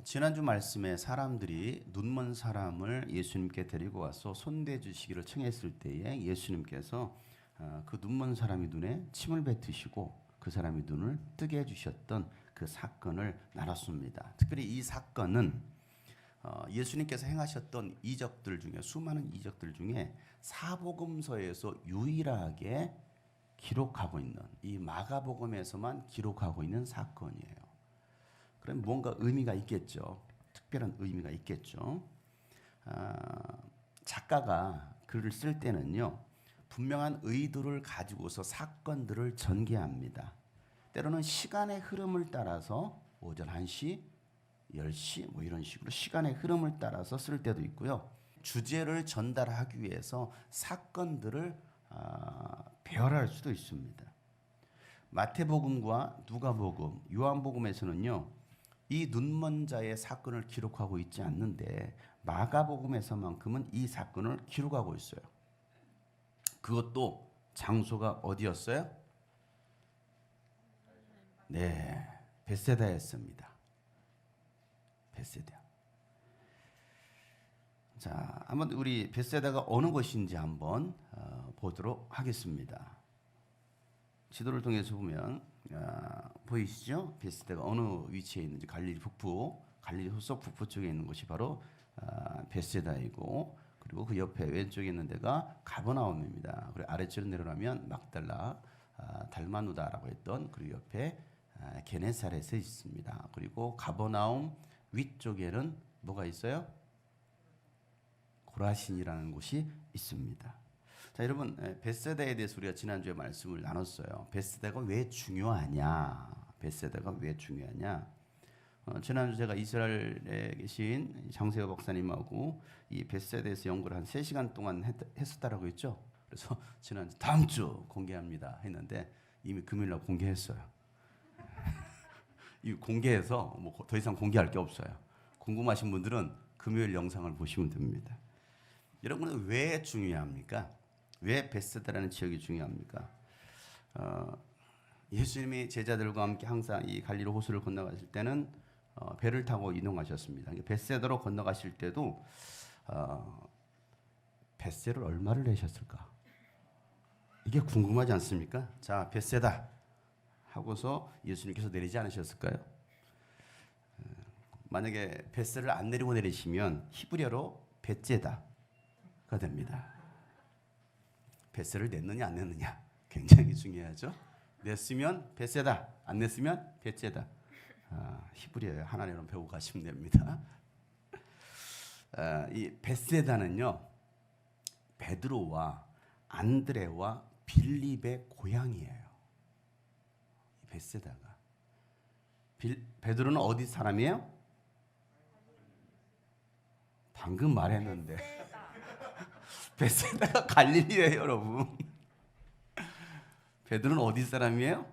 지난주 말씀에 사람들이 눈먼 사람을 예수님께 데리고 와서 손대 주시기를 청했을 때에 예수님께서 그 눈먼 사람의 눈에 침을 뱉으시고 그 사람의 눈을 뜨게 해주셨던 그 사건을 나눴습니다. 특별히 이 사건은 예수님께서 행하셨던 이적들 중에 수많은 이적들 중에 사복음서에서 유일하게 기록하고 있는 이 마가복음에서만 기록하고 있는 사건이에요. 그럼 뭔가 의미가 있겠죠. 특별한 의미가 있겠죠. 작가가 글을 쓸 때는요, 분명한 의도를 가지고서 사건들을 전개합니다. 때로는 시간의 흐름을 따라서 오전 1시, 10시 뭐 이런 식으로 시간의 흐름을 따라서 쓸 때도 있고요. 주제를 전달하기 위해서 사건들을 배열할 수도 있습니다. 마태복음과 누가복음, 요한복음에서는요, 이 눈먼 자의 사건을 기록하고 있지 않는데 마가복음에서만큼은 이 사건을 기록하고 있어요. 그것도 장소가 어디였어요? 네, 벳세다였습니다. 벳세다. 자, 한번 우리 벳세다가 어느 곳인지 한번 보도록 하겠습니다. 지도를 통해서 보면 보이시죠? 벳세다가 어느 위치에 있는지 갈릴리 북부, 갈릴리 후속 북부 쪽에 있는 곳이 바로 벳세다이고, 그리고 그 옆에 왼쪽에 있는 데가 가버나움입니다. 그리고 아래쪽으로 내려가면 막달라, 달마누다라고 했던, 그리고 옆에 게네사렛에 있습니다. 그리고 가버나움 위쪽에는 뭐가 있어요? 고라신이라는 곳이 있습니다. 자, 여러분, 벳세다에 대해서 우리가 지난주에 말씀을 나눴어요. 벳세다가 왜 중요하냐? 벳세다가 왜 중요하냐? 지난주 제가 이스라엘에 계신 장세호 박사님하고 이 벳세다에서 연구를 한 3시간 동안 했었다라고 했죠. 그래서 지난주 다음 주 공개합니다 했는데 이미 금요일날 공개했어요. 이 공개해서 뭐 더 이상 공개할 게 없어요. 궁금하신 분들은 금요일 영상을 보시면 됩니다. 여러분은 왜 중요합니까? 왜 벳세다라는 지역이 중요합니까? 예수님이 제자들과 함께 항상 이 갈릴리 호수를 건너가실 때는 배를 타고 이동하셨습니다. 벳세다로 건너가실 때도 벳세를 얼마를 내셨을까? 이게 궁금하지 않습니까? 자, 벳세다 하고서 예수님께서 내리지 않으셨을까요? 만약에 벳세를 안 내리고 내리시면 히브리어로 벳제다가 됩니다. 벳세를 냈느냐 안 냈느냐 굉장히 중요하죠. 냈으면 벳세다, 안 냈으면 벳제다. 히브리어에 하나님으로 배우고 가시면 됩니다. 이 벳세다는요, 베드로와 안드레와 빌립의 고향이에요. 벳세다가. 베드로는 어디 사람이에요? 방금 말했는데. 벳세다가 갈릴리예요, 여러분. 베드로는 어디 사람이에요?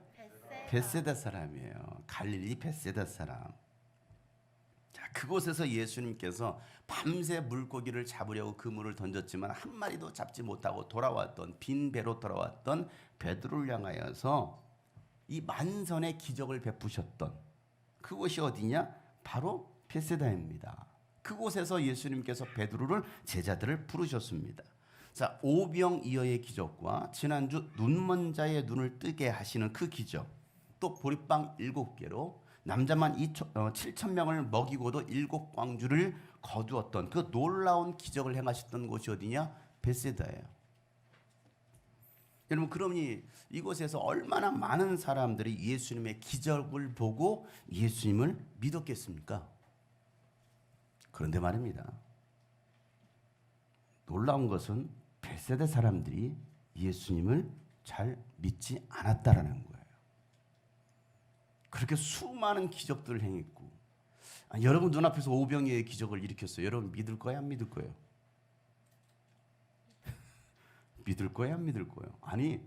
벳세다 사람이에요. 갈릴리 벳세다 사람. 자, 그곳에서 예수님께서 밤새 물고기를 잡으려고 그물을 던졌지만 한 마리도 잡지 못하고 돌아왔던, 빈 배로 돌아왔던 베드로를 향하여서 이 만선의 기적을 베푸셨던 그곳이 어디냐? 바로 벳세다입니다. 그곳에서 예수님께서 베드로를, 제자들을 부르셨습니다. 자, 오병이어의 기적과 지난주 눈먼 자의 눈을 뜨게 하시는 그 기적, 또 보리빵 7개로 남자만 7,000명을 먹이고도 7광주를 거두었던 그 놀라운 기적을 행하셨던 곳이 어디냐? 벳세다예요. 여러분, 그러니 이곳에서 얼마나 많은 사람들이 예수님의 기적을 보고 예수님을 믿었겠습니까? 그런데 말입니다. 놀라운 것은 벳세다 사람들이 예수님을 잘 믿지 않았다라는 거예요. 그렇게 수많은 기적들을 행했고, 여러분 눈앞에서 오병이어의 기적을 일으켰어요. 여러분 믿을 거예요, 안 믿을 거예요? 믿을 거예요, 안 믿을 거예요? 아니,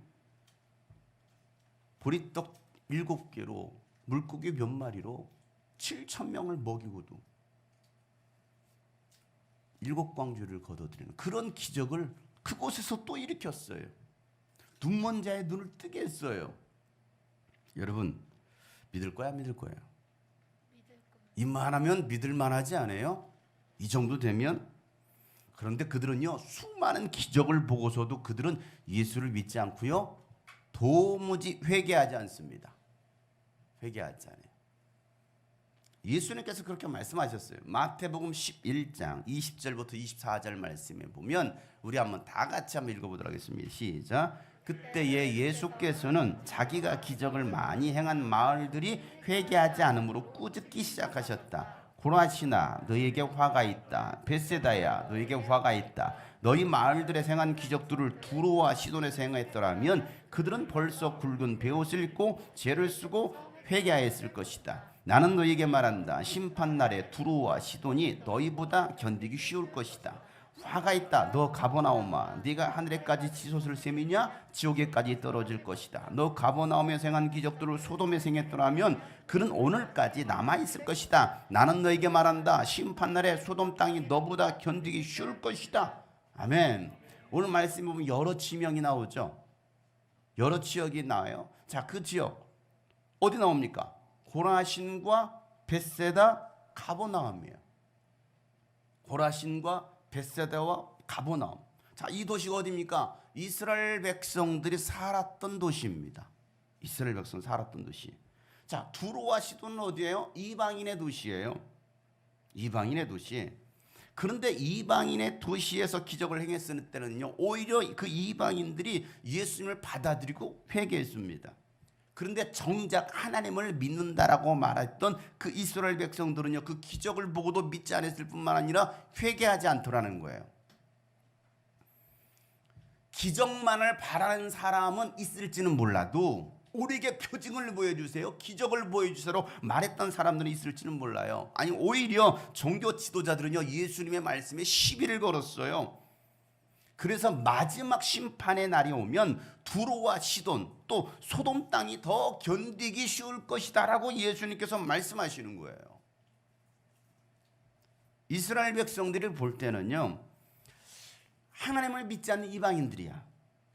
보리떡 7개로 물고기 몇 마리로 7,000명을 먹이고도 7광주를 거둬들이는 그런 기적을 그곳에서 또 일으켰어요. 눈먼 자의 눈을 뜨게 했어요. 여러분 믿을 거야, 안 믿을 거예요? 믿을 거예요. 이만하면 믿을 만하지 않아요? 이 정도 되면. 그런데 그들은요, 수많은 기적을 보고서도 그들은 예수를 믿지 않고요, 도무지 회개하지 않습니다. 회개하지 않아요. 예수님께서 그렇게 말씀하셨어요. 마태복음 11장 20절부터 24절 말씀에 보면 우리 한번 다 같이 한번 읽어보도록 하겠습니다. 시작. 그때에 예수께서는 자기가 기적을 많이 행한 마을들이 회개하지 않으므로 꾸짖기 시작하셨다. 고라시나 너희에게 화가 있다. 벳세다야 너희에게 화가 있다. 너희 마을들에 행한 기적들을 두로와 시돈에서 행했더라면 그들은 벌써 굵은 베옷을 입고 죄를 쓰고 회개하였을 것이다. 나는 너희에게 말한다. 심판날에 두로와 시돈이 너희보다 견디기 쉬울 것이다. 화가 있다. 너 가버나움아, 네가 하늘에까지 치솟을 셈이냐? 지옥에까지 떨어질 것이다. 너 가버나움에서 행한 기적들을 소돔에서 행했더라면 그는 오늘까지 남아있을 것이다. 나는 너에게 말한다. 심판날에 소돔 땅이 너보다 견디기 쉬울 것이다. 아멘. 오늘 말씀에 보면 여러 지명이 나오죠. 여러 지역이 나와요. 자, 그 지역 어디 나옵니까? 고라신과 벳세다, 가버나움이에요. 고라신과 벳세다와 가버나움. 자, 이 도시가 어디입니까? 이스라엘 백성들이 살았던 도시입니다. 이스라엘 백성 살았던 도시. 자, 두로와 시돈은 어디예요? 이방인의 도시예요. 이방인의 도시. 그런데 이방인의 도시에서 기적을 행했을 때는요, 오히려 그 이방인들이 예수님을 받아들이고 회개했습니다. 그런데 정작 하나님을 믿는다라고 말했던 그 이스라엘 백성들은요, 그 기적을 보고도 믿지 않았을 뿐만 아니라 회개하지 않더라는 거예요. 기적만을 바라는 사람은 있을지는 몰라도 우리에게 표징을 보여주세요, 기적을 보여주세요 말했던 사람들은 있을지는 몰라요. 아니, 오히려 종교 지도자들은요, 예수님의 말씀에 시비를 걸었어요. 그래서 마지막 심판의 날이 오면 두로와 시돈 또 소돔 땅이 더 견디기 쉬울 것이다 라고 예수님께서 말씀하시는 거예요. 이스라엘 백성들을 볼 때는요, 하나님을 믿지 않는 이방인들이야.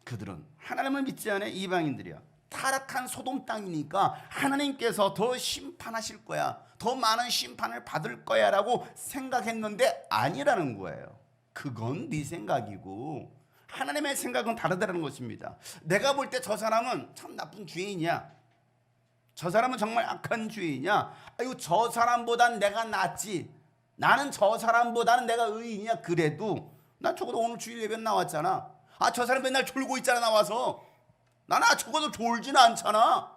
그들은 하나님을 믿지 않는 이방인들이야. 타락한 소돔 땅이니까 하나님께서 더 심판하실 거야, 더 많은 심판을 받을 거야 라고 생각했는데 아니라는 거예요. 그건 네 생각이고 하나님의 생각은 다르다는 것입니다. 내가 볼 때 저 사람은 참 나쁜 죄인이야, 저 사람은 정말 악한 죄인이야, 아유 저 사람보단 내가 낫지, 나는 저 사람보다는 내가 의인이야. 그래도 난 적어도 오늘 주일 예배 나왔잖아. 아, 저 사람 맨날 졸고 있잖아 나와서. 나는 적어도 졸지는 않잖아.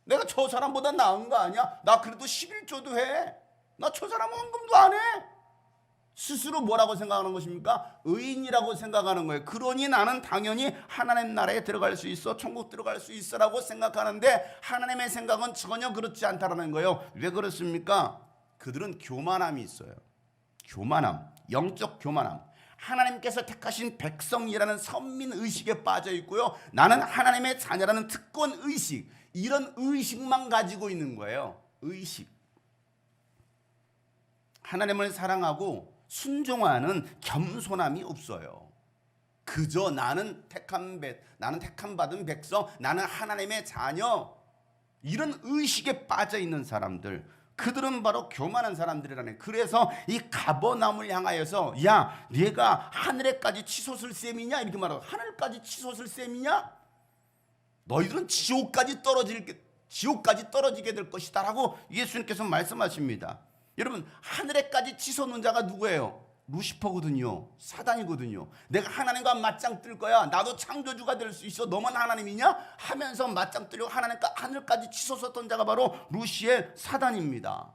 내가 저 사람보다 나은 거 아니야? 나 그래도 11조도 해. 나 저 사람은 헌금도 안 해. 스스로 뭐라고 생각하는 것입니까? 의인이라고 생각하는 거예요. 그러니 나는 당연히 하나님 나라에 들어갈 수 있어, 천국 들어갈 수 있어 라고 생각하는데 하나님의 생각은 전혀 그렇지 않다는 거예요. 왜 그렇습니까? 그들은 교만함이 있어요. 교만함, 영적 교만함. 하나님께서 택하신 백성이라는 선민의식에 빠져 있고요, 나는 하나님의 자녀라는 특권의식, 이런 의식만 가지고 있는 거예요. 의식. 하나님을 사랑하고 순종하는 겸손함이 없어요. 그저 나는 나는 택함 받은 백성, 나는 하나님의 자녀, 이런 의식에 빠져 있는 사람들, 그들은 바로 교만한 사람들이라네. 그래서 이 가버나움을 향하여서 야, 네가 하늘에까지 치솟을 셈이냐 이렇게 말하고, 하늘까지 치솟을 셈이냐? 너희들은 지옥까지 떨어지게 될 것이다 라고 예수님께서 말씀하십니다. 여러분, 하늘에까지 치솟는 자가 누구예요? 루시퍼거든요. 사단이거든요. 내가 하나님과 맞짱 뜰 거야, 나도 창조주가 될 수 있어, 너만 하나님이냐? 하면서 맞짱 뜨려고 하늘까지 치솟았던 자가 바로 루시엘, 사단입니다.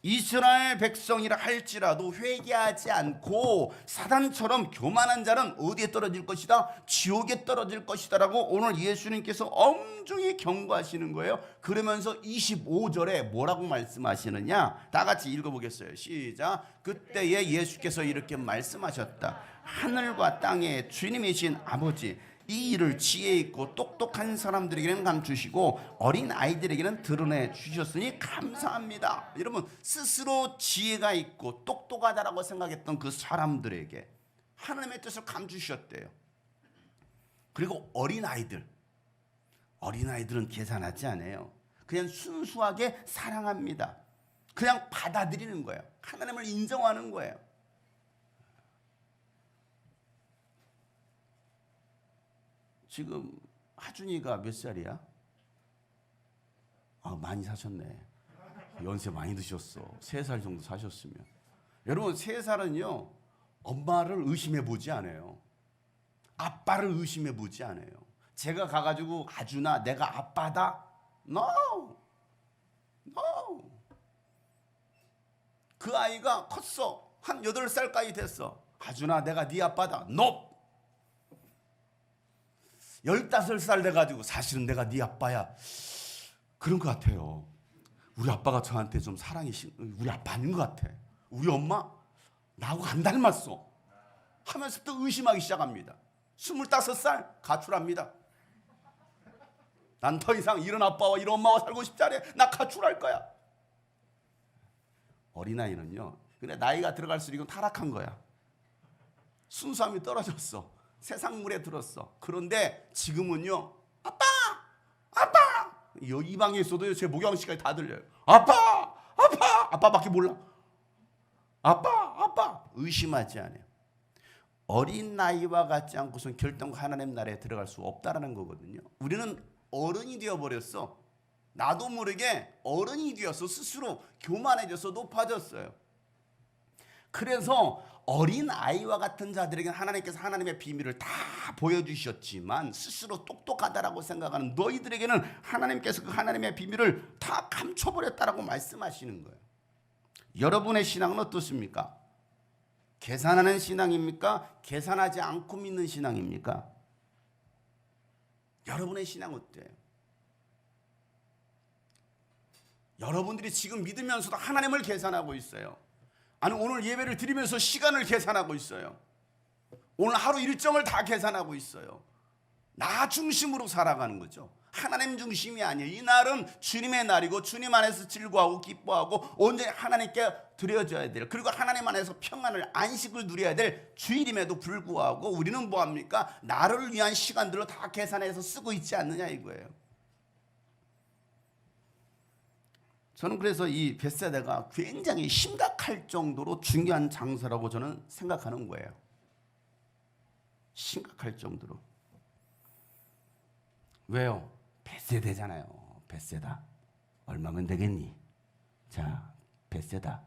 이스라엘 백성이라 할지라도 회개하지 않고 사단처럼 교만한 자는 어디에 떨어질 것이다? 지옥에 떨어질 것이다 라고 오늘 예수님께서 엄중히 경고하시는 거예요. 그러면서 25절에 뭐라고 말씀하시느냐? 다 같이 읽어보겠어요. 시작. 그때에 예수께서 이렇게 말씀하셨다. 하늘과 땅의 주님이신 아버지, 이 일을 지혜 있고 똑똑한 사람들에게는 감추시고 어린 아이들에게는 드러내 주셨으니 감사합니다. 여러분, 스스로 지혜가 있고 똑똑하다라고 생각했던 그 사람들에게 하나님의 뜻을 감추셨대요. 그리고 어린아이들은 계산하지 않아요. 그냥 순수하게 사랑합니다. 그냥 받아들이는 거예요. 하나님을 인정하는 거예요. 지금 하준이가 몇 살이야? 많이 사셨네. 연세 많이 드셨어. 3살 정도 사셨으면. 여러분 3살은요 엄마를 의심해 보지 않아요. 아빠를 의심해 보지 않아요. 제가 가가지고 아준아 내가 아빠다? No. No. 그 아이가 컸어. 한 8살까지 됐어. 아준아 내가 네 아빠다. No. 15살 돼가지고 사실은 내가 네 아빠야. 그런 것 같아요. 우리 아빠가 저한테 좀 우리 아빠 아닌 것 같아. 우리 엄마 나하고 안 닮았어 하면서 또 의심하기 시작합니다. 25살 가출합니다. 난 더 이상 이런 아빠와 이런 엄마와 살고 싶지 않아. 나 가출할 거야. 어린아이는요 근데 나이가 들어갈수록 이건 타락한 거야. 순수함이 떨어졌어. 세상 물에 들었어. 그런데 지금은요 아빠 이 방에 있어도 제 목양씨까지 다 들려요. 아빠밖에 몰라. 아빠 의심하지 않아요. 어린 나이와 같지 않고선 결단과 하나님 나라에 들어갈 수 없다라는 거거든요. 우리는 어른이 되어버렸어. 나도 모르게 어른이 되어서 스스로 교만해져서 높아졌어요. 그래서 어린 아이와 같은 자들에게는 하나님께서 하나님의 비밀을 다 보여주셨지만 스스로 똑똑하다라고 생각하는 너희들에게는 하나님께서 그 하나님의 비밀을 다 감춰버렸다라고 말씀하시는 거예요. 여러분의 신앙은 어떻습니까? 계산하는 신앙입니까? 계산하지 않고 믿는 신앙입니까? 여러분의 신앙 어때요? 여러분들이 지금 믿으면서도 하나님을 계산하고 있어요. 아니 오늘 예배를 드리면서 시간을 계산하고 있어요. 오늘 하루 일정을 다 계산하고 있어요. 나 중심으로 살아가는 거죠. 하나님 중심이 아니에요. 이 날은 주님의 날이고 주님 안에서 즐거워하고 기뻐하고 온전히 하나님께 드려져야 돼요. 그리고 하나님 안에서 평안을 안식을 누려야 될 주일임에도 불구하고 우리는 뭐합니까? 나를 위한 시간들을 다 계산해서 쓰고 있지 않느냐 이거예요. 저는 그래서 이 벳세다가 굉장히 심각할 정도로 중요한 장소라고 저는 생각하는 거예요. 심각할 정도로. 왜요? 벳세다잖아요. 벳세다. 얼마면 되겠니? 자, 벳세다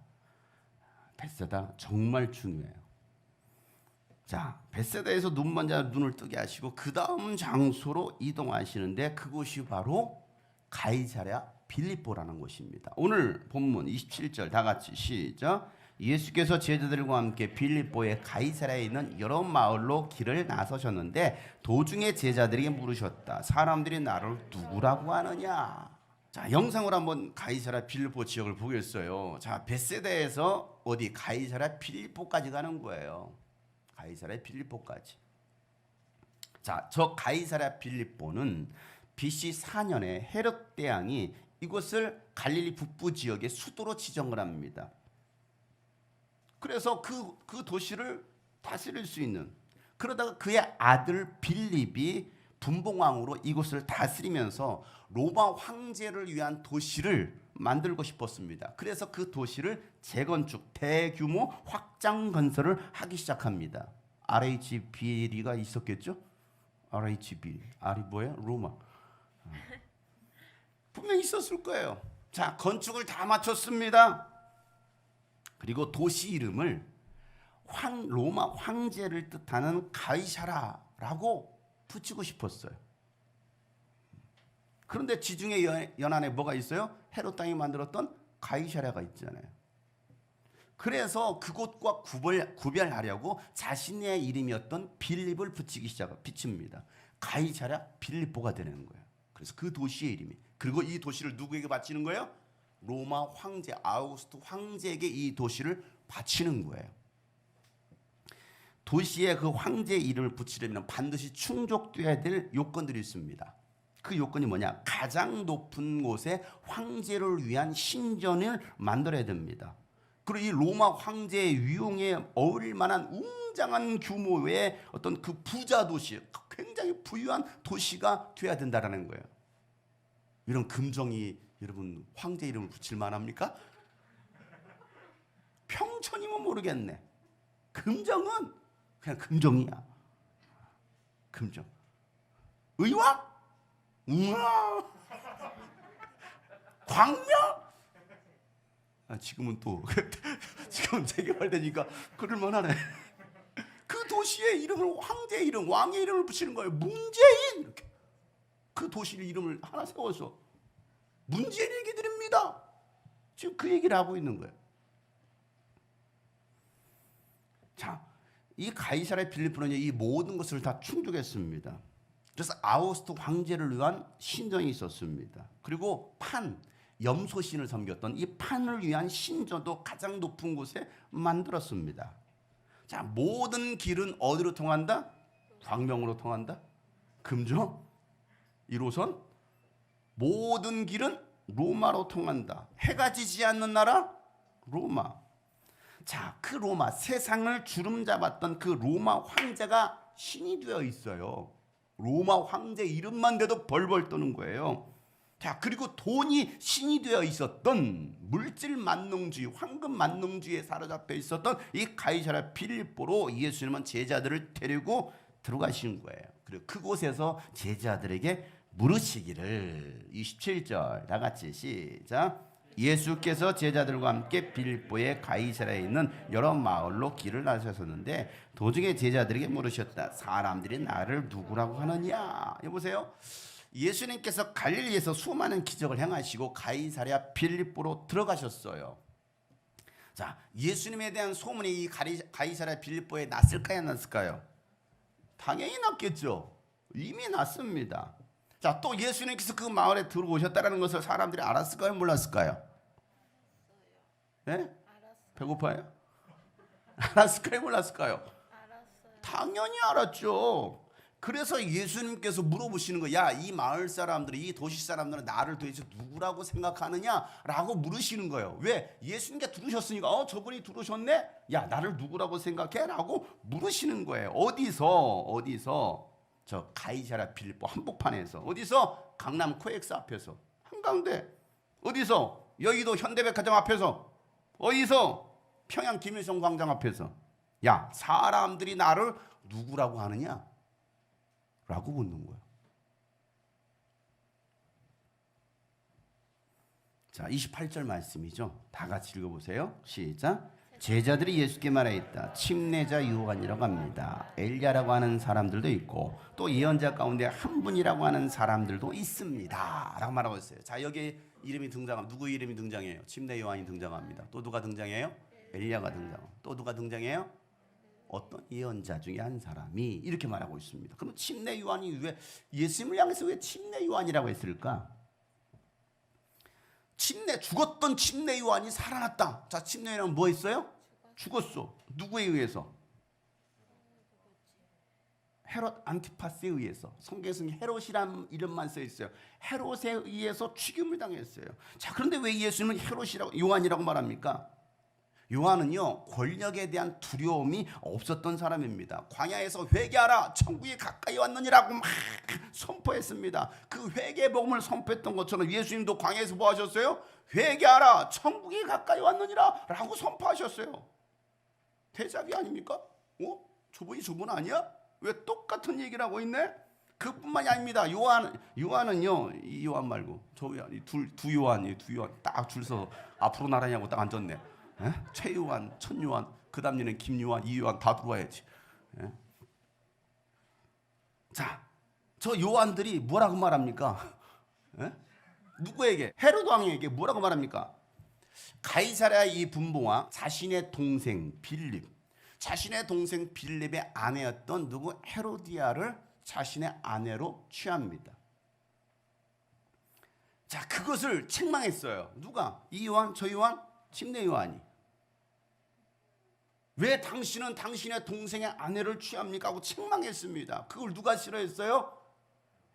정말 중요해요. 자, 벳세다에서 눈을 뜨게 하시고 그 다음 장소로 이동하시는데 그곳이 바로 가이사랴 빌립보라는 곳입니다. 오늘 본문 27절 다 같이 시작. 예수께서 제자들과 함께 빌립보의 가이사랴에 있는 여러 마을로 길을 나서셨는데 도중에 제자들에게 물으셨다. 사람들이 나를 누구라고 하느냐? 자, 영상으로 한번 가이사랴 빌립보 지역을 보겠어요. 자, 벳세다에서 어디 가이사랴 빌립보까지 가는 거예요. 가이사랴 빌립보까지. 자, 저 가이사랴 빌립보는 BC 4년에 헤롯 대왕이 이곳을 갈릴리 북부 지역의 수도로 지정을 합니다. 그래서 그 도시를 다스릴 수 있는, 그러다가 그의 아들 빌립이 분봉왕으로 이곳을 다스리면서 로마 황제를 위한 도시를 만들고 싶었습니다. 그래서 그 도시를 재건축, 대규모 확장 건설을 하기 시작합니다. RHBL가 있었겠죠? RHB, R이 뭐예요? 로마. 분명히 있었을 거예요. 자, 건축을 다 마쳤습니다. 그리고 도시 이름을 로마 황제를 뜻하는 가이사라라고 붙이고 싶었어요. 그런데 지중해 연안에 뭐가 있어요? 헤롯 땅이 만들었던 가이사랴가 있잖아요. 그래서 그곳과 구별하려고 자신의 이름이었던 빌립을 붙입니다. 가이사랴 빌립보가 되는 거예요. 그래서 그 도시의 이름이. 그리고 이 도시를 누구에게 바치는 거예요? 로마 황제 아우구스트 황제에게 이 도시를 바치는 거예요. 도시에 그 황제의 이름을 붙이려면 반드시 충족돼야 될 요건들이 있습니다. 그 요건이 뭐냐? 가장 높은 곳에 황제를 위한 신전을 만들어야 됩니다. 그리고 이 로마 황제의 위용에 어울릴 만한 웅장한 규모의 어떤 그 부자 도시, 굉장히 부유한 도시가 돼야 된다라는 거예요. 이런 금정이 여러분 황제 이름을 붙일 만합니까? 모르겠네. 금정은 그냥 금정이야. 금정. 의왕? 우와. 광명? 지금은 또 지금 재개발되니까 그럴만하네. 그 도시의 이름을 황제의 이름, 왕의 이름을 붙이는 거예요. 문재인. 이렇게. 그 도시 이름을 하나 세워서 문재인 얘기 드립니다. 지금 그 얘기를 하고 있는 거예요. 자, 이 가이사랴 빌립보는 이 모든 것을 다 충족했습니다. 그래서 아우구스트 황제를 위한 신전이 있었습니다. 그리고 염소신을 섬겼던 이 판을 위한 신전도 가장 높은 곳에 만들었습니다. 자, 모든 길은 어디로 통한다? 광명으로 통한다? 금정? 1호선? 모든 길은 로마로 통한다. 해가 지지 않는 나라? 로마. 자, 그 로마, 세상을 주름잡았던 그 로마 황제가 신이 되어 있어요. 로마 황제 이름만 대도 벌벌 떠는 거예요. 자, 그리고 돈이 신이 되어 있었던 물질 만능주의, 황금 만능주의에 사로잡혀 있었던 이 가이사랴 빌립보로 예수님은 제자들을 데리고 들어가신 거예요. 그리고 그곳에서 제자들에게 물으시기를 27절 다 같이 시작. 예수께서 제자들과 함께 빌립보의 가이사랴에 있는 여러 마을로 길을 나서셨는데 도중에 제자들에게 물으셨다. 사람들이 나를 누구라고 하느냐? 여보세요. 예수님께서 갈릴리에서 수많은 기적을 행하시고 가이사랴 빌립보로 들어가셨어요. 자, 예수님에 대한 소문이 이 가이사랴 빌립보에 났을까요, 안 났을까요? 당연히 났겠죠. 이미 났습니다. 자, 또 예수님께서 그 마을에 들어오셨다는 것을 사람들이 알았을까요, 몰랐을까요? 네? 배고파요? 알았을까요, 몰랐을까요? 알았어요. 당연히 알았죠. 그래서 예수님께서 물어보시는 거야. 야, 이 마을 사람들이, 이 도시 사람들은 나를 도대체 누구라고 생각하느냐라고 물으시는 거예요. 왜? 예수님께 들으셨으니까 저분이 들으셨네? 야, 나를 누구라고 생각해? 라고 물으시는 거예요. 어디서? 저 가이사랴 빌립보 한복판에서. 어디서? 강남 코엑스 앞에서. 한가운데. 어디서? 여의도 현대백화점 앞에서. 어디서? 평양 김일성 광장 앞에서. 야, 사람들이 나를 누구라고 하느냐? 라고 묻는 거예요. 자, 28절 말씀이죠. 다 같이 읽어보세요. 시작. 제자들이 예수께 말하였다. 침례자 요한이라고 합니다. 엘리야라고 하는 사람들도 있고 또 예언자 가운데 한 분이라고 하는 사람들도 있습니다. 라고 말하고 있어요. 자, 여기 이름이 등장합니다. 누구 이름이 등장해요? 침례 요한이 등장합니다. 또 누가 등장해요? 엘리야가 등장합니다. 또 누가 등장해요? 어떤 예언자 중에 한 사람이 이렇게 말하고 있습니다. 그럼 침례 요한이 왜 예수님을 향해서 왜 침례 요한이라고 했을까? 죽었던 침례 요한이 살아났다. 자, 침례 요한은 뭐 했어요? 죽었어. 누구에 의해서? 헤롯 안티파스에 의해서. 성경에서는 헤롯이라는 이름만 써 있어요. 헤롯에 의해서 죽임을 당했어요. 자, 그런데 왜 예수님은 헤롯이라고 요한이라고 말합니까? 요한은요, 권력에 대한 두려움이 없었던 사람입니다. 광야에서 회개하라, 천국이 가까이 왔느니라고 막 선포했습니다. 그 회개 복음을 선포했던 것처럼 예수님도 광야에서 뭐 하셨어요? 회개하라, 천국이 가까이 왔느니라 라고 선포하셨어요. 대작이 아닙니까? 저분 아니야? 왜 똑같은 얘기를 하고 있네? 그뿐만이 아닙니다. 요한은요, 이 요한 말고 저 요한, 두 요한이 딱 줄 서서 앞으로 나라냐고 딱 앉았네. 에? 최요한, 천요한, 그 다음 년엔 김요한, 이요한 다 들어와야지. 에? 자, 저 요한들이 뭐라고 말합니까? 에? 누구에게? 헤롯 왕에게 뭐라고 말합니까? 가이사랴 이 분봉왕 자신의 동생 빌립, 자신의 동생 빌립의 아내였던 누구 헤로디아를 자신의 아내로 취합니다. 자, 그것을 책망했어요. 누가? 이 요한, 저 요한, 침례 요한이. 왜 당신은 당신의 동생의 아내를 취합니까? 하고 책망했습니다. 그걸 누가 싫어했어요?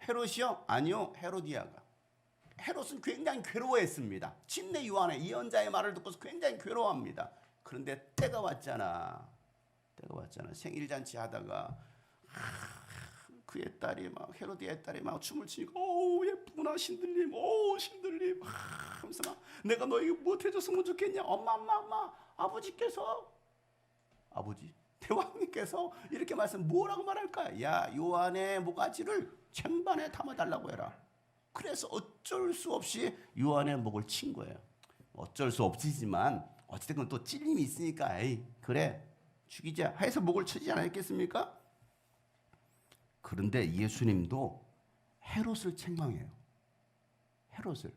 헤롯이요? 아니요, 헤로디아가. 헤롯은 굉장히 괴로워했습니다. 침례 요한의 예언자의 말을 듣고서 굉장히 괴로워합니다. 그런데 때가 왔잖아. 생일 잔치 하다가 그의 딸이 막 헤로디아의 딸이 막 춤을 추니까 예쁘구나 신들님, 신들님 하면서 막 내가 너에게 뭐 해줬으면 좋겠냐? 엄마 아버지께서 아버지, 대왕님께서 이렇게 뭐라고 말할까? 야, 요한의 모가지를 쟁반에 담아달라고 해라. 그래서 어쩔 수 없이 요한의 목을 친 거예요. 어쩔 수 없지만 어쨌든 또 찔림이 있으니까 에이 그래 죽이자 해서 목을 치지 않았겠습니까? 그런데 예수님도 헤롯을 책망해요. 헤롯을.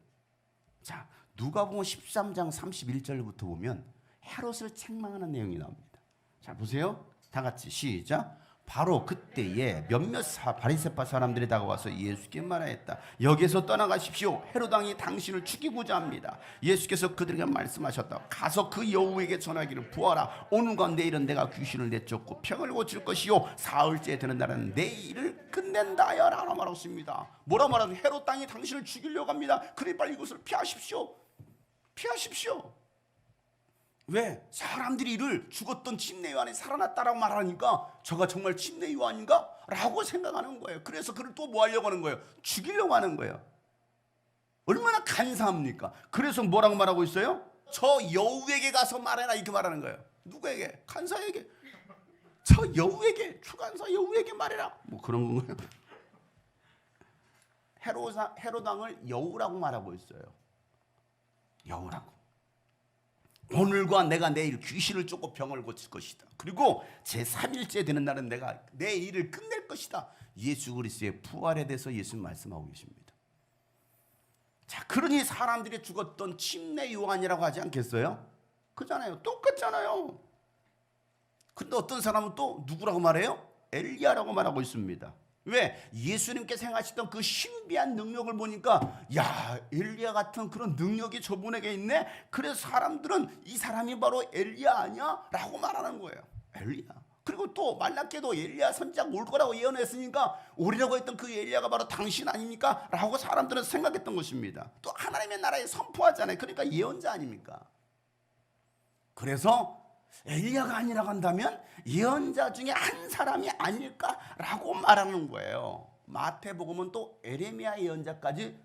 자, 누가복음 13장 31절부터 보면 헤롯을 책망하는 내용이 나옵니다. 자, 보세요. 다 같이 시작. 바로 그때에 몇몇 바리새파 사람들이 다가와서 예수께 말하였다. 여기서 떠나가십시오. 헤롯 왕이 당신을 죽이고자 합니다. 예수께서 그들에게 말씀하셨다. 가서 그 여우에게 전하기를 부하라. 오늘과 내일은 내가 귀신을 내쫓고 병을 고칠 것이요 사흘째 되는 날은 내 일을 끝낸다 라고 말했습니다. 뭐라 말하죠? 헤롯 왕이 당신을 죽이려고 합니다. 그래 빨리 이것을 피하십시오. 피하십시오. 왜? 사람들이 이를 죽었던 침례 요한이 살아났다라고 말하니까 저가 정말 침례 요한인가? 라고 생각하는 거예요. 그래서 그를 또 뭐 하려고 하는 거예요? 죽이려고 하는 거예요. 얼마나 간사합니까? 그래서 뭐라고 말하고 있어요? 저 여우에게 가서 말해라 이렇게 말하는 거예요. 누구에게? 간사에게. 저 여우에게, 주간사 여우에게 말해라. 뭐 그런 건가요? 헤롯 왕을 여우라고 말하고 있어요. 여우라고. 오늘과 내가 내일 귀신을 쫓고 병을 고칠 것이다. 그리고 제3일째 되는 날은 내가 내 일을 끝낼 것이다. 예수 그리스도의 부활에 대해서 예수님 말씀하고 계십니다. 자, 그러니 사람들이 죽었던 침례 요한이라고 하지 않겠어요? 그잖아요. 똑같잖아요. 근데 어떤 사람은 또 누구라고 말해요? 엘리야라고 말하고 있습니다. 왜? 예수님께서 행하시던 그 신비한 능력을 보니까 야, 엘리야 같은 그런 능력이 저분에게 있네. 그래서 사람들은 이 사람이 바로 엘리야 아니야? 라고 말하는 거예요. 엘리야. 그리고 또 말라기도 엘리야 선지자가 올 거라고 예언했으니까 오리라고 했던 그 엘리야가 바로 당신 아닙니까? 라고 사람들은 생각했던 것입니다. 또 하나님의 나라에 선포하잖아요. 그러니까 예언자 아닙니까? 그래서 엘리야가 아니라고 한다면 예언자 중에 한 사람이 아닐까라고 말하는 거예요. 마태복음은 또 에레미야 예언자까지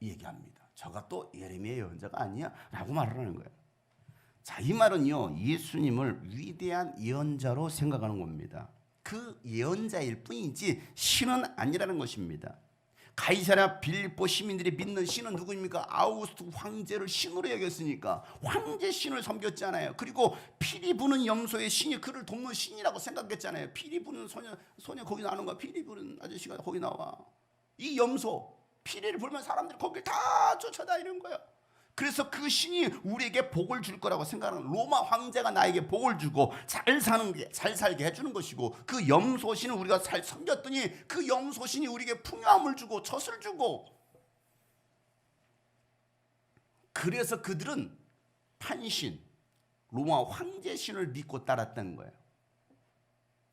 얘기합니다. 저가 또 예레미야 예언자가 아니야? 라고 말하는 거예요. 자, 이 말은요, 예수님을 위대한 예언자로 생각하는 겁니다. 그 예언자일 뿐이지 신은 아니라는 것입니다. 가이사랴 빌립보 시민들이 믿는 신은 누구입니까? 아우구스투 황제를 신으로 여겼으니까 황제 신을 섬겼잖아요. 그리고 피리 부는 염소의 신이 그를 돕는 신이라고 생각했잖아요. 피리 부는 소녀 거기 나오는 거야. 피리 부는 아저씨가 거기 나와. 이 염소 피리를 불면 사람들이 거길 다 쫓아다니는 거야. 그래서 그 신이 우리에게 복을 줄 거라고 생각하는, 로마 황제가 나에게 복을 주고 잘 살게 해주는 것이고, 그 염소신을 우리가 잘 섬겼더니 그 염소신이 우리에게 풍요함을 주고 젖을 주고, 그래서 그들은 판신, 로마 황제신을 믿고 따랐다는 거예요.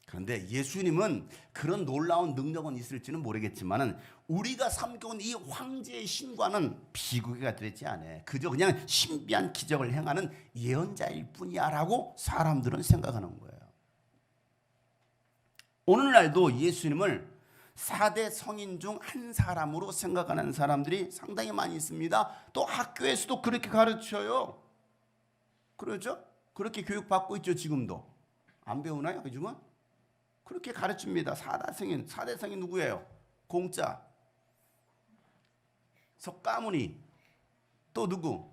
그런데 예수님은 그런 놀라운 능력은 있을지는 모르겠지만 우리가 섬겨온 이 황제의 신과는 비교가 되지 않아요. 그저 그냥 신비한 기적을 행하는 예언자일 뿐이야 라고 사람들은 생각하는 거예요. 오늘날도 예수님을 4대 성인 중 한 사람으로 생각하는 사람들이 상당히 많이 있습니다. 또 학교에서도 그렇게 가르쳐요. 그렇죠? 그렇게 교육받고 있죠. 지금도. 안 배우나요? 요즘은? 그렇게 가르칩니다. 4대 성인 누구예요? 공짜, 석가모니, 또 누구?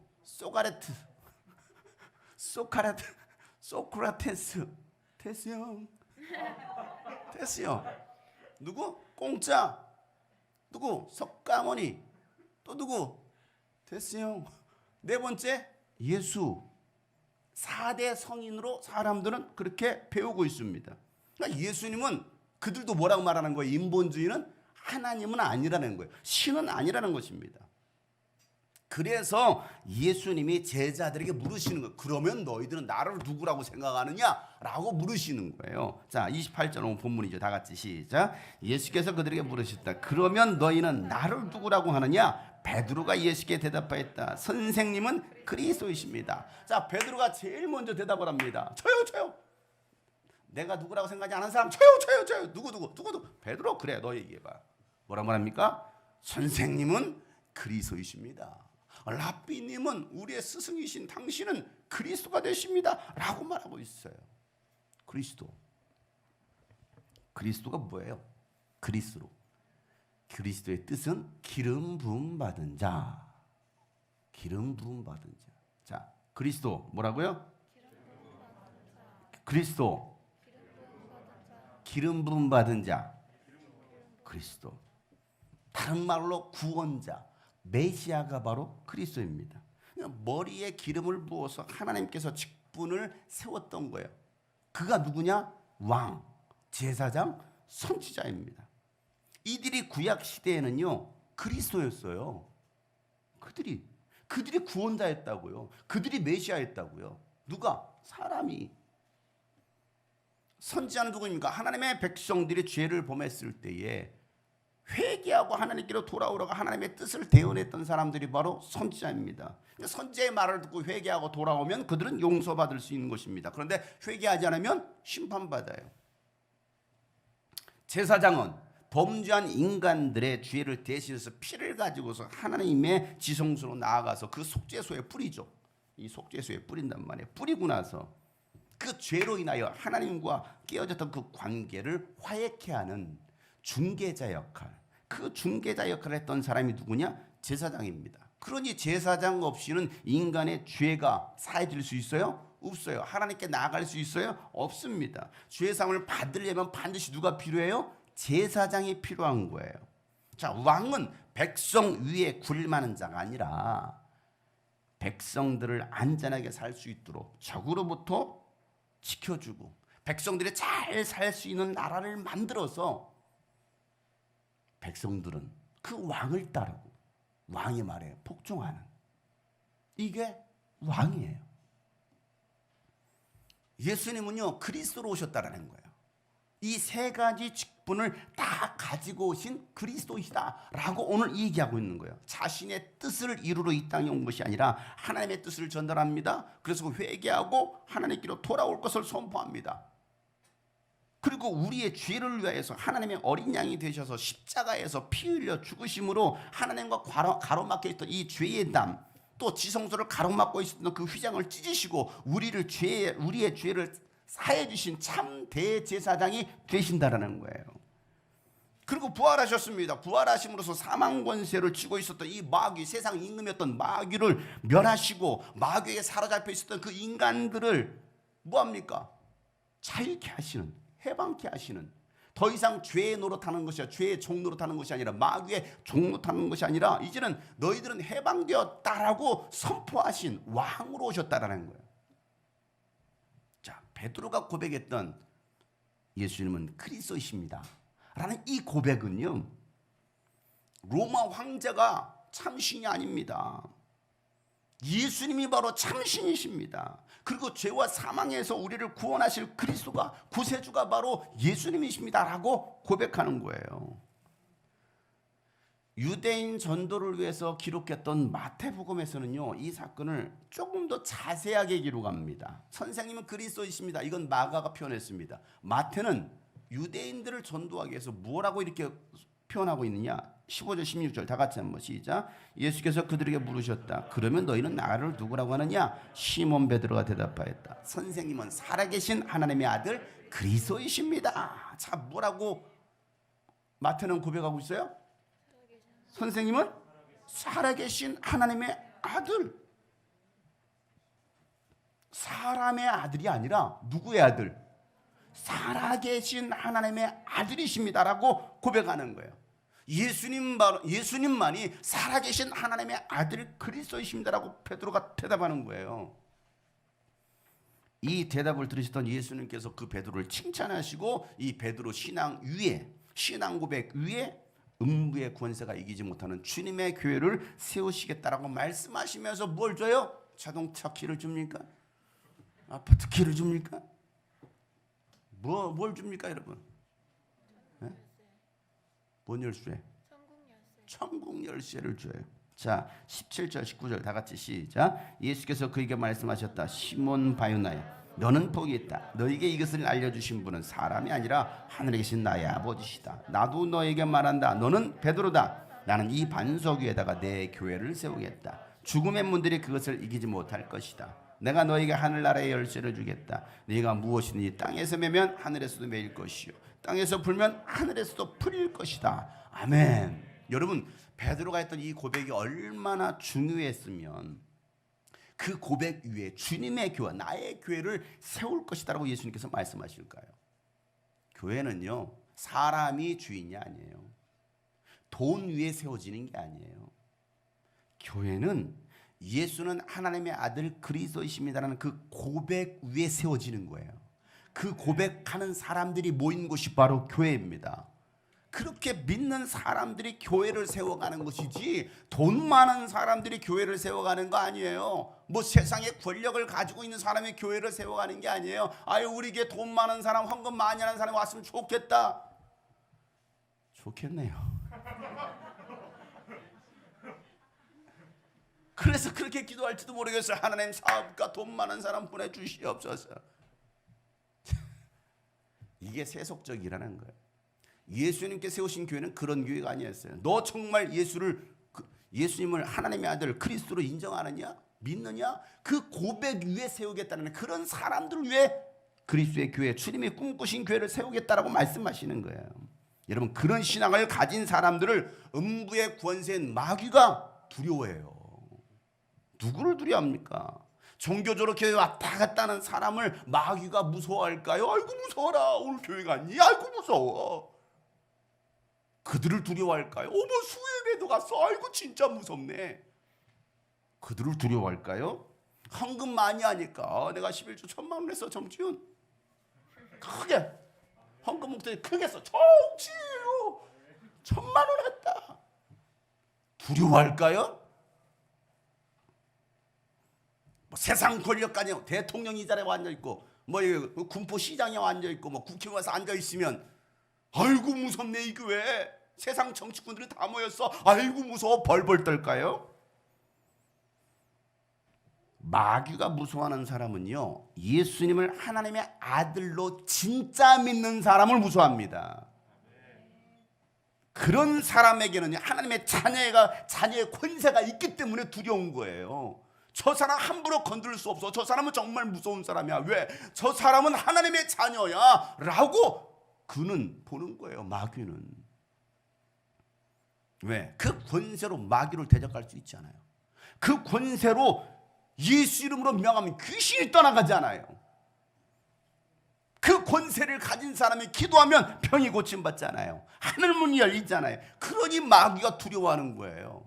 소크라테스, 테스형. 누구? 공짜. 누구? 석가모니. 또 누구? 테스형. 네 번째, 예수. 4대 성인으로 사람들은 그렇게 배우고 있습니다. 그러니까 예수님은 그들도 뭐라고 말하는 거예요? 인본주의는 하나님은 아니라는 거예요. 신은 아니라는 것입니다. 그래서 예수님이 제자들에게 물으시는 거예요. 그러면 너희들은 나를 누구라고 생각하느냐? 라고 물으시는 거예요. 자, 28절 본문이죠. 다 같이 시작. 예수께서 그들에게 물으셨다. 그러면 너희는 나를 누구라고 하느냐? 베드로가 예수께 대답하였다. 선생님은 그리스도이십니다. 자, 베드로가 제일 먼저 대답을 합니다. 저요. 내가 누구라고 생각하지 않은 사람 저요. 누구? 베드로. 그래, 너 얘기해봐. 뭐라고 말합니까? 선생님은 그리스도이십니다. 랍비님은 우리의 스승이신 당신은 그리스도가 되십니다 라고 말하고 있어요. 그리스도가 뭐예요? 그리스도의 뜻은 기름 부음 받은 자. 자, 그리스도 뭐라고요? 그리스도 기름 부음 받은 자. 그리스도. 다른 말로 구원자, 메시아가 바로 그리스도입니다. 머리에 기름을 부어서 하나님께서 직분을 세웠던 거예요. 그가 누구냐? 왕, 제사장, 선지자입니다. 이들이 구약 시대에는요 그리스도였어요. 그들이 구원자였다고요. 그들이 메시아였다고요. 누가? 사람이. 선지자는 누구입니까? 하나님의 백성들이 죄를 범했을 때에 회개하고 하나님께로 돌아오라고 하나님의 뜻을 대언했던 사람들이 바로 선지자입니다. 선지자의 말을 듣고 회개하고 돌아오면 그들은 용서받을 수 있는 것입니다. 그런데 회개하지 않으면 심판받아요. 제사장은 범죄한 인간들의 죄를 대신해서 피를 가지고서 하나님의 지성소로 나아가서 그 속죄소에 뿌리죠. 이 속죄소에 뿌린단 말이에요. 뿌리고 나서 그 죄로 인하여 하나님과 깨어졌던 그 관계를 화해케 하는 중개자 역할. 그 중개자 역할을 했던 사람이 누구냐? 제사장입니다. 그러니 제사장 없이는 인간의 죄가 사해질 수 있어요? 없어요. 하나님께 나아갈 수 있어요? 없습니다. 죄사함을 받으려면 반드시 누가 필요해요? 제사장이 필요한 거예요. 자, 왕은 백성 위에 군림하는 자가 아니라 백성들을 안전하게 살 수 있도록 적으로부터 지켜주고 백성들이 잘 살 수 있는 나라를 만들어서 백성들은 그 왕을 따르고 왕의 말에 복종하는, 이게 왕이에요. 예수님은요 그리스도로 오셨다라는 거예요. 이 세 가지 직분을 다 가지고 오신 그리스도이시다라고 오늘 얘기하고 있는 거예요. 자신의 뜻을 이루러 이 땅에 온 것이 아니라 하나님의 뜻을 전달합니다. 그래서 회개하고 하나님께로 돌아올 것을 선포합니다. 그리고 우리의 죄를 위하여서 하나님의 어린 양이 되셔서 십자가에서 피 흘려 죽으심으로 하나님과 가로막혀 있던 이 죄의 담, 또 지성소를 가로막고 있었던 그 휘장을 찢으시고 우리의 죄를 사해 주신 참 대제사장이 되신다라는 거예요. 그리고 부활하셨습니다. 부활하심으로써 사망 권세를 쥐고 있었던 이 마귀, 세상 임금이었던 마귀를 멸하시고 마귀에게 사로잡혀 있었던 그 인간들을 뭐합니까? 자유케 하시는, 해방케 하시는, 더 이상 죄의 노릇하는 것이 아니라 죄의 종 노릇하는 것이 아니라 마귀의 종 노릇하는 것이 아니라 이제는 너희들은 해방되었다라고 선포하신 왕으로 오셨다라는 거예요. 자, 베드로가 고백했던 예수님은 그리스도이십니다 라는 이 고백은요 로마 황제가 참신이 아닙니다. 예수님이 바로 참신이십니다. 그리고 죄와 사망에서 우리를 구원하실 그리스도가, 구세주가 바로 예수님이십니다라고 고백하는 거예요. 유대인 전도를 위해서 기록했던 마태복음에서는요 이 사건을 조금 더 자세하게 기록합니다. 선생님은 그리스도이십니다, 이건 마가가 표현했습니다. 마태는 유대인들을 전도하기 위해서 뭐라고 이렇게 표현하고 있느냐? 15절 16절 다 같이 한번 시작. 예수께서 그들에게 물으셨다. 그러면 너희는 나를 누구라고 하느냐? 시몬 베드로가 대답하였다. 선생님은 살아계신 하나님의 아들 그리스도이십니다. 자, 뭐라고 마태는 고백하고 있어요? 선생님은 살아계신 하나님의 아들. 사람의 아들이 아니라 누구의 아들? 살아계신 하나님의 아들이십니다라고 고백하는 거예요. 예수님만이 살아계신 하나님의 아들 그리스도이십니다라고 베드로가 대답하는 거예요. 이 대답을 들으셨던 예수님께서 그 베드로를 칭찬하시고 이 베드로 신앙 고백 위에 음부의 권세가 이기지 못하는 주님의 교회를 세우시겠다라고 말씀하시면서 뭘 줘요? 자동차 키를 줍니까? 아파트 키를 줍니까? 뭘 줍니까 여러분? 네? 뭔 열쇠? 천국 열쇠를 줘요. 자, 17절 19절 다 같이 시작. 예수께서 그에게 말씀하셨다. 시몬 바요나야, 너는 복이 있다. 너에게 이것을 알려주신 분은 사람이 아니라 하늘에 계신 나의 아버지시다. 나도 너에게 말한다. 너는 베드로다. 나는 이 반석 위에다가 내 교회를 세우겠다. 죽음의 문들이 그것을 이기지 못할 것이다. 내가 너에게 하늘나라의 열쇠를 주겠다. 네가 무엇이든지 땅에서 매면 하늘에서도 매일 것이요 땅에서 풀면 하늘에서도 풀릴 것이다. 아멘. 여러분, 베드로가 했던 이 고백이 얼마나 중요했으면 그 고백 위에 주님의 교회, 나의 교회를 세울 것이다라고 예수님께서 말씀하실까요? 교회는요, 사람이 주인이 아니에요. 돈 위에 세워지는 게 아니에요. 교회는 예수는 하나님의 아들 그리스도이십니다라는 그 고백 위에 세워지는 거예요. 그 고백하는 사람들이 모인 곳이 바로 교회입니다. 그렇게 믿는 사람들이 교회를 세워가는 것이지 돈 많은 사람들이 교회를 세워가는 거 아니에요. 뭐 세상에 권력을 가지고 있는 사람이 교회를 세워가는 게 아니에요. 아유, 우리에게 돈 많은 사람, 헌금 많이 하는 사람이 왔으면 좋겠다. 좋겠네요. 그래서 그렇게 기도할지도 모르겠어요. 하나님, 사업가 돈 많은 사람 보내주시옵소서. 이게 세속적이라는 거예요. 예수님께 세우신 교회는 그런 교회가 아니었어요. 너 정말 예수님을 하나님의 아들 그리스도로 인정하느냐? 믿느냐? 그 고백 위에 세우겠다는 그런 사람들 위해 그리스도의 교회, 주님이 꿈꾸신 교회를 세우겠다라고 말씀하시는 거예요. 여러분, 그런 신앙을 가진 사람들을 음부의 권세인 마귀가 두려워해요. 누구를 두려워합니까? 종교적으로 교회 왔다 갔다 하는 사람을 마귀가 무서워할까요? 아이고 무서워라, 오늘 교회 갔니? 아이고 무서워. 그들을 두려워할까요? 어머, 수요일에도 갔어. 아이고 진짜 무섭네. 그들을 두려워할까요? 헌금 많이 하니까 내가 11조 1,000만 원 했어. 정치윤 크게 헌금 목소리 크게 써. 정치윤 1,000만 원 했다. 두려워할까요? 뭐 세상 권력까지 대통령이 이 자리에 앉아있고 뭐 군포시장에 앉아있고 뭐 국회의원에서 앉아있으면 아이고 무섭네 이 교회. 세상 정치꾼들이 다 모였어. 아이고 무서워. 벌벌 떨까요? 마귀가 무서워하는 사람은요, 예수님을 하나님의 아들로 진짜 믿는 사람을 무서워합니다. 그런 사람에게는 하나님의 자녀의 권세가 있기 때문에 두려운 거예요. 저 사람 함부로 건드릴 수 없어. 저 사람은 정말 무서운 사람이야. 왜? 저 사람은 하나님의 자녀야 라고 그는 보는 거예요. 마귀는. 왜? 그 권세로 마귀를 대적할 수 있잖아요. 그 권세로 예수 이름으로 명하면 귀신이 떠나가잖아요. 그 권세를 가진 사람이 기도하면 병이 고침받잖아요. 하늘 문이 열리잖아요. 그러니 마귀가 두려워하는 거예요.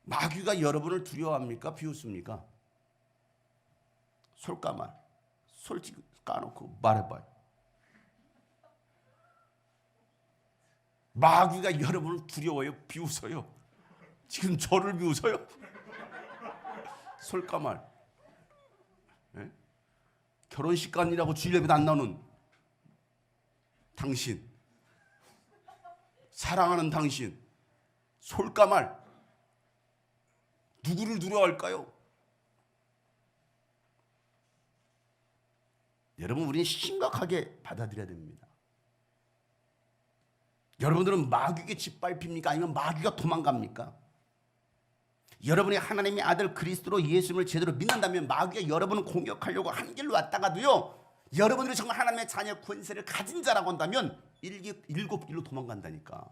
마귀가 여러분을 두려워합니까? 비웃습니까? 솔까만 솔직히 까놓고 말해봐요. 마귀가 여러분을 두려워요? 비웃어요? 지금 저를 비웃어요? 솔까말. 네? 결혼식 간이라고 주일 예배도 안 나오는 당신, 사랑하는 당신, 솔까말, 누구를 두려워할까요? 여러분, 우리는 심각하게 받아들여야 됩니다. 여러분들은 마귀에게 짓밟힙니까? 아니면 마귀가 도망갑니까? 여러분이 하나님의 아들 그리스도로 예수님을 제대로 믿는다면 마귀가 여러분을 공격하려고 한 길로 왔다가도요, 여러분들이 정말 하나님의 자녀 권세를 가진 자라고 한다면 일곱 길로 도망간다니까.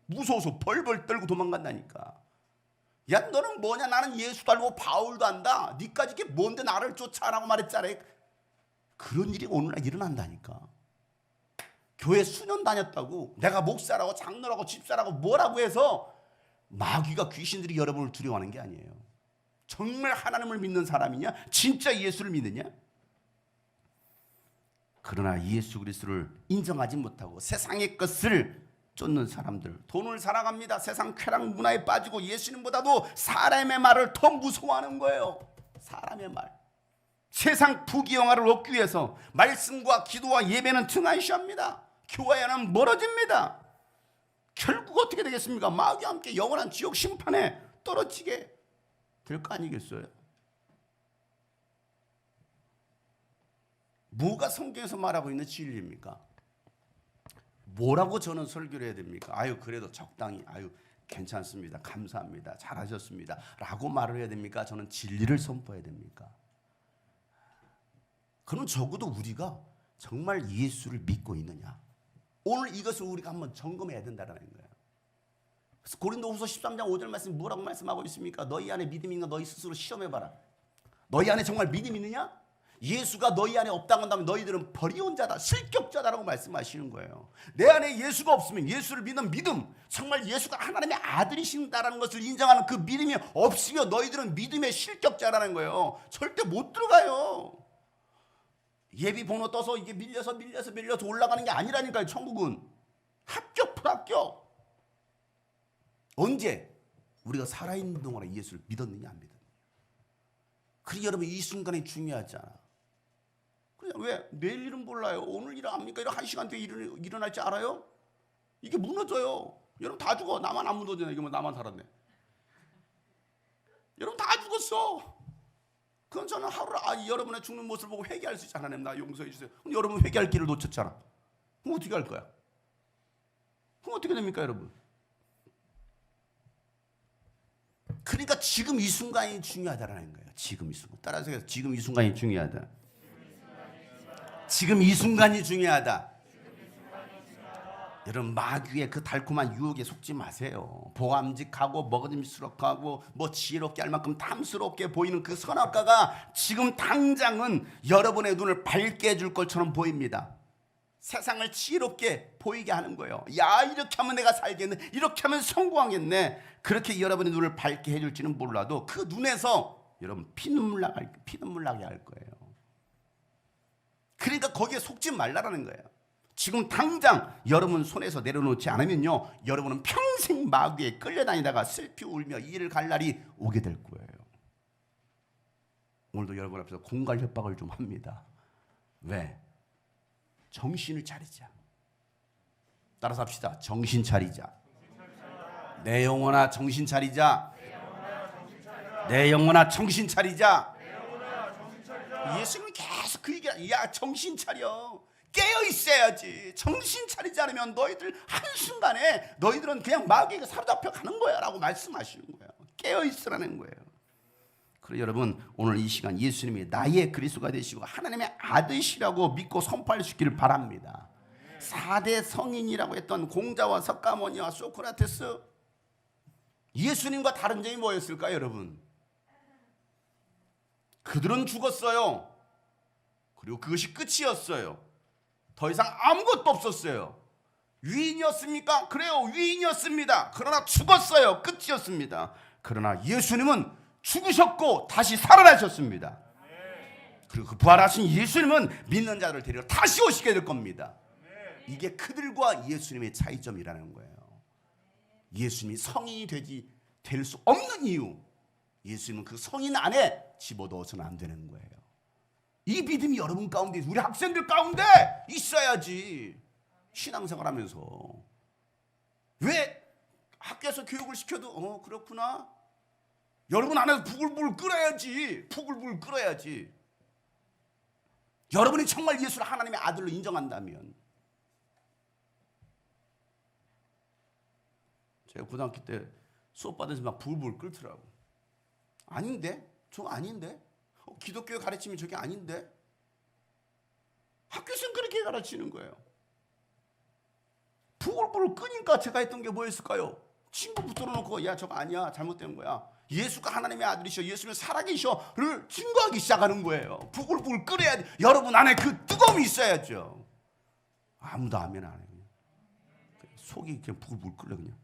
무서워서 벌벌 떨고 도망간다니까. 야, 너는 뭐냐? 나는 예수도 알고 바울도 안다. 니까지 이게 뭔데 나를 쫓아라고 말했잖아. 그런 일이 오늘날 일어난다니까. 교회 수년 다녔다고 내가 목사라고 장로라고 집사라고 뭐라고 해서 마귀가 귀신들이 여러분을 두려워하는 게 아니에요. 정말 하나님을 믿는 사람이냐? 진짜 예수를 믿느냐? 그러나 예수 그리스도를 인정하지 못하고 세상의 것을 쫓는 사람들, 돈을 사랑합니다. 세상 쾌락 문화에 빠지고 예수님보다도 사람의 말을 더 무서워하는 거예요. 사람의 말. 세상 부귀영화를 얻기 위해서 말씀과 기도와 예배는 등한시합니다. 교회와는 멀어집니다. 결국 어떻게 되겠습니까? 마귀와 함께 영원한 지옥 심판에 떨어지게 될 거 아니겠어요? 뭐가 성경에서 말하고 있는 진리입니까? 뭐라고 저는 설교를 해야 됩니까? 아유, 그래도 적당히, 아유, 괜찮습니다. 감사합니다. 잘하셨습니다. 라고 말을 해야 됩니까? 저는 진리를 선포해야 됩니까? 그럼 적어도 우리가 정말 예수를 믿고 있느냐? 오늘 이것을 우리가 한번 점검해야 된다는 거예요. 그래서 고린도후서 13장 5절 말씀 뭐라고 말씀하고 있습니까? 너희 안에 믿음이 있는가 너희 스스로 시험해봐라. 너희 안에 정말 믿음이 있느냐? 예수가 너희 안에 없다고 한다면 너희들은 버리온 자다, 실격자다라고 말씀하시는 거예요. 내 안에 예수가 없으면, 예수를 믿는 믿음, 정말 예수가 하나님의 아들이신다라는 것을 인정하는 그 믿음이 없으면 너희들은 믿음의 실격자라는 거예요. 절대 못 들어가요. 예비 번호 떠서 이게 밀려서 올라가는 게 아니라니까요. 천국은 합격 불합격. 언제 우리가 살아있는 동안에 예수를 믿었느냐 안 믿었느냐. 그러니 여러분 이 순간이 중요하잖아. 그냥 왜 내일 일은 몰라요. 오늘 일은 압니까? 이런 한 시간 뒤에 일어날지 알아요? 이게 무너져요. 여러분 다 죽어. 나만 안 무너지네. 이거 뭐 나만 살았네. 여러분 다 죽었어. 그건 저는 하루 여러분의 죽는 모습을 보고 회개할 수 있잖아. 하나님 나 용서해 주세요. 그럼 여러분 회개할 길을 놓쳤잖아. 그럼 어떻게 할 거야? 그럼 어떻게 됩니까 여러분? 그러니까 지금 이 순간이 중요하다라는 거예요. 지금 이 순간. 따라서 해서 지금 이 순간이 중요하다. 지금 이 순간이 중요하다. 여러분 마귀의 그 달콤한 유혹에 속지 마세요. 보암직하고 먹음직스럽고 뭐 지혜롭게 할 만큼 탐스럽게 보이는 그 선악과가 지금 당장은 여러분의 눈을 밝게 해줄 것처럼 보입니다. 세상을 지혜롭게 보이게 하는 거예요. 야 이렇게 하면 내가 살겠네. 이렇게 하면 성공하겠네. 그렇게 여러분의 눈을 밝게 해줄지는 몰라도 그 눈에서 여러분 피눈물 나게 할 거예요. 그러니까 거기에 속지 말라라는 거예요. 지금 당장 여러분 손에서 내려놓지 않으면요 여러분은 평생 마귀에 끌려다니다가 슬피 울며 이를 갈 날이 오게 될 거예요. 오늘도 여러분 앞에서 공갈 협박을 좀 합니다. 왜? 정신을 차리자. 따라서 합시다. 정신 차리자. 내 영혼아 정신 차리자. 내 영혼아 정신 차리자. 예수님은 계속 그 얘기야. 야 정신 차려. 깨어 있어야지. 정신 차리지 않으면 너희들 한순간에 너희들은 그냥 마귀에게 사로잡혀 가는 거야 라고 말씀하시는 거예요. 깨어 있으라는 거예요. 그래서 여러분 오늘 이 시간 예수님이 나의 그리스도가 되시고 하나님의 아들이시라고 믿고 선포할 수 있기를 바랍니다. 4대 성인이라고 했던 공자와 석가모니와 소크라테스, 예수님과 다른 점이 뭐였을까요 여러분? 그들은 죽었어요. 그리고 그것이 끝이었어요. 더 이상 아무것도 없었어요. 위인이었습니까? 그래요, 위인이었습니다. 그러나 죽었어요. 끝이었습니다. 그러나 예수님은 죽으셨고 다시 살아나셨습니다. 그리고 그 부활하신 예수님은 믿는 자들을 데리러 다시 오시게 될 겁니다. 이게 그들과 예수님의 차이점이라는 거예요. 예수님이 성인이 될 수 없는 이유, 예수님은 그 성인 안에 집어넣어서는 안 되는 거예요. 이 믿음이 여러분 가운데, 우리 학생들 가운데 있어야지. 신앙생활 하면서 왜 학교에서 교육을 시켜도 그렇구나, 여러분 안에서 부글부글 끓어야지. 부글부글 끓어야지. 여러분이 정말 예수를 하나님의 아들로 인정한다면. 제가 고등학교 때 수업 받으면서 막 부글부글 끓더라고. 아닌데? 저 아닌데? 기독교 가르침이 저게 아닌데? 학교에서는 그렇게 가르치는 거예요. 부글부글 끄니까 제가 했던 게 뭐였을까요? 친구 붙들어 놓고 야 저거 아니야, 잘못된 거야, 예수가 하나님의 아들이셔, 예수는 살아계셔를 증거하기 시작하는 거예요. 부글부글 끓여야 돼. 여러분 안에 그 뜨거움이 있어야죠. 아무도 아멘 안 해요. 속이 그냥 부글부글 끓여 그냥.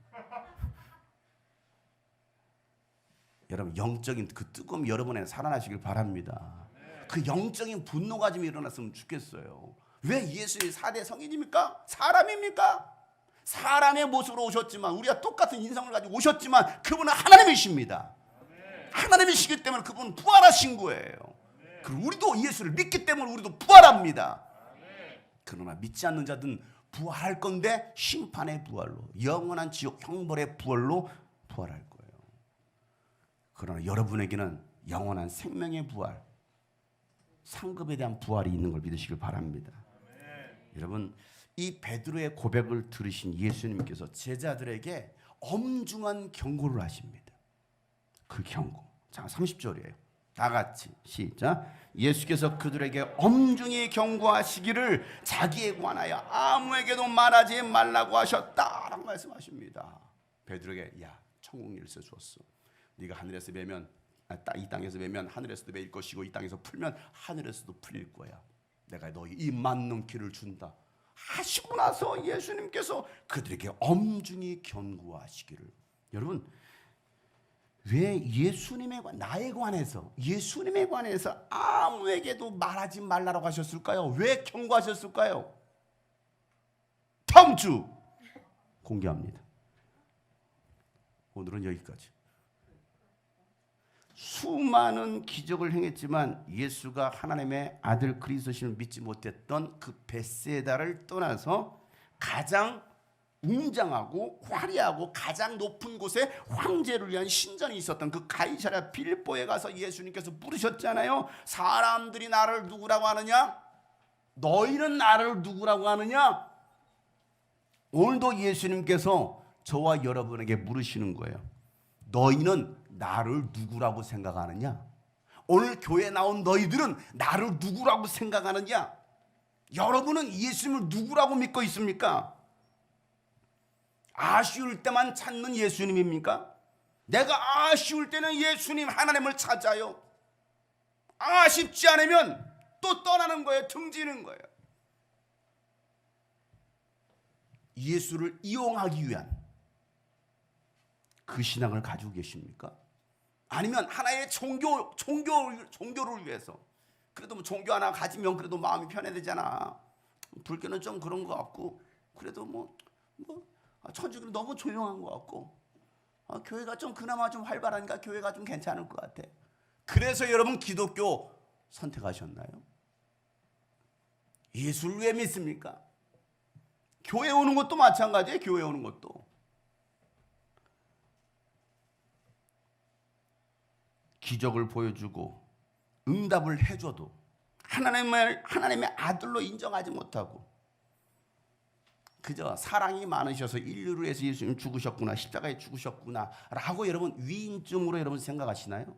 여러분 영적인 그 뜨거움 여러분에 살아나시길 바랍니다. 그 영적인 분노가 좀 일어났으면 좋겠어요. 왜 예수님이 4대 성인입니까? 사람입니까? 사람의 모습으로 오셨지만, 우리가 똑같은 인성을 가지고 오셨지만 그분은 하나님이십니다. 하나님이시기 때문에 그분은 부활하신 거예요. 그리고 우리도 예수를 믿기 때문에 우리도 부활합니다. 그러나 믿지 않는 자들은 부활할 건데 심판의 부활로, 영원한 지옥 형벌의 부활로 부활할 거예요. 그러나 여러분에게는 영원한 생명의 부활, 상급에 대한 부활이 있는 걸 믿으시길 바랍니다. 여러분, 이 베드로의 고백을 들으신 예수님께서 제자들에게 엄중한 경고를 하십니다. 그 경고. 자, 30절이에요. 다 같이 시작. 예수께서 그들에게 엄중히 경고하시기를 자기에 관하여 아무에게도 말하지 말라고 하셨다라고 말씀하십니다. 베드로에게 야, 천국 열쇠 주었어. 네가 하늘에서 매면 이 땅에서 매면 하늘에서도 매일 것이고 이 땅에서 풀면 하늘에서도 풀릴 거야. 내가 너희 이 맞는 길을 준다 하시고 나서 예수님께서 그들에게 엄중히 경고하시기를. 여러분, 왜 나에 관해서 예수님에 관해서 아무에게도 말하지 말라고 하셨을까요? 왜 경고하셨을까요? 다음 주 공개합니다. 오늘은 여기까지. 수많은 기적을 행했지만 예수가 하나님의 아들 그리스도심을 믿지 못했던 그 벳세다를 떠나서 가장 웅장하고 화려하고 가장 높은 곳에 황제를 위한 신전이 있었던 그 가이사랴 빌보에 가서 예수님께서 물으셨잖아요. 사람들이 나를 누구라고 하느냐? 너희는 나를 누구라고 하느냐? 오늘도 예수님께서 저와 여러분에게 물으시는 거예요. 너희는 나를 누구라고 생각하느냐? 오늘 교회에 나온 너희들은 나를 누구라고 생각하느냐? 여러분은 예수님을 누구라고 믿고 있습니까? 아쉬울 때만 찾는 예수님입니까? 내가 아쉬울 때는 예수님 하나님을 찾아요. 아쉽지 않으면 또 떠나는 거예요. 등지는 거예요. 예수를 이용하기 위한 그 신앙을 가지고 계십니까? 아니면 하나의 종교를 위해서, 그래도 뭐 종교 하나 가지면 그래도 마음이 편해지잖아. 불교는 좀 그런 것 같고, 그래도 천주교는 너무 조용한 것 같고, 교회가 좀 그나마 좀 활발하니까 교회가 좀 괜찮을 것 같아. 그래서 여러분 기독교 선택하셨나요? 예수를 왜 믿습니까? 교회 오는 것도 마찬가지예요. 교회 오는 것도. 기적을 보여주고 응답을 해줘도 하나님의 아들로 인정하지 못하고 그저 사랑이 많으셔서 인류를 위해서 예수님 죽으셨구나, 십자가에 죽으셨구나 라고 여러분 위인증으로 여러분 생각하시나요?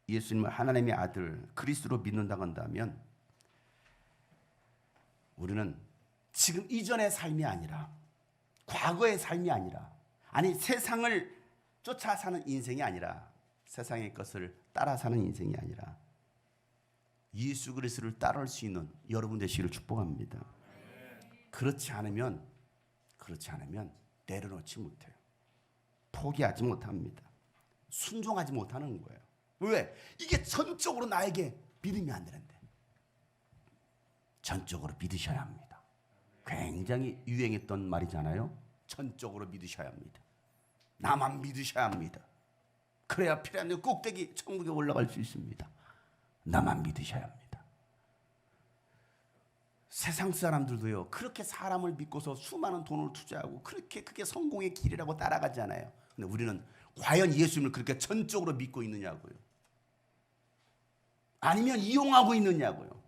예수님을 하나님의 아들 그리스도로 믿는다고 한다면 우리는 지금 이전의 삶이 아니라, 과거의 삶이 아니라, 아니 세상을 쫓아 사는 인생이 아니라, 세상의 것을 따라 사는 인생이 아니라 예수 그리스도를 따라올 수 있는 여러분 되시기를 축복합니다. 그렇지 않으면 내려놓지 못해요. 포기하지 못합니다. 순종하지 못하는 거예요. 왜? 이게 전적으로 나에게 믿음이 안 되는데. 전적으로 믿으셔야 합니다. 굉장히 유행했던 말이잖아요. 전적으로 믿으셔야 합니다. 나만 믿으셔야 합니다. 그래야 피라미드 꼭대기 천국에 올라갈 수 있습니다. 나만 믿으셔야 합니다. 세상 사람들도요, 그렇게 사람을 믿고서 수많은 돈을 투자하고 그렇게 그게 성공의 길이라고 따라가잖아요. 근데 우리는 과연 예수님을 그렇게 전적으로 믿고 있느냐고요. 아니면 이용하고 있느냐고요.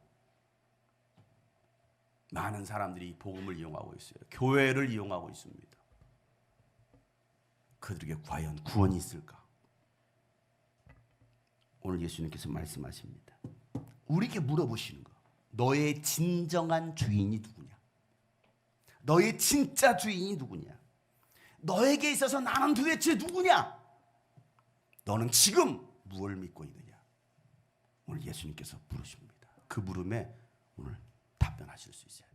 많은 사람들이 복음을 이용하고 있어요. 교회를 이용하고 있습니다. 그들에게 과연 구원이 있을까? 오늘 예수님께서 말씀하십니다. 우리에게 물어보시는 거. 너의 진정한 주인이 누구냐? 너의 진짜 주인이 누구냐? 너에게 있어서 나는 도대체 누구냐? 너는 지금 무엇을 믿고 있느냐? 오늘 예수님께서 물으십니다. 그 물음에 오늘 답변하실 수 있어요.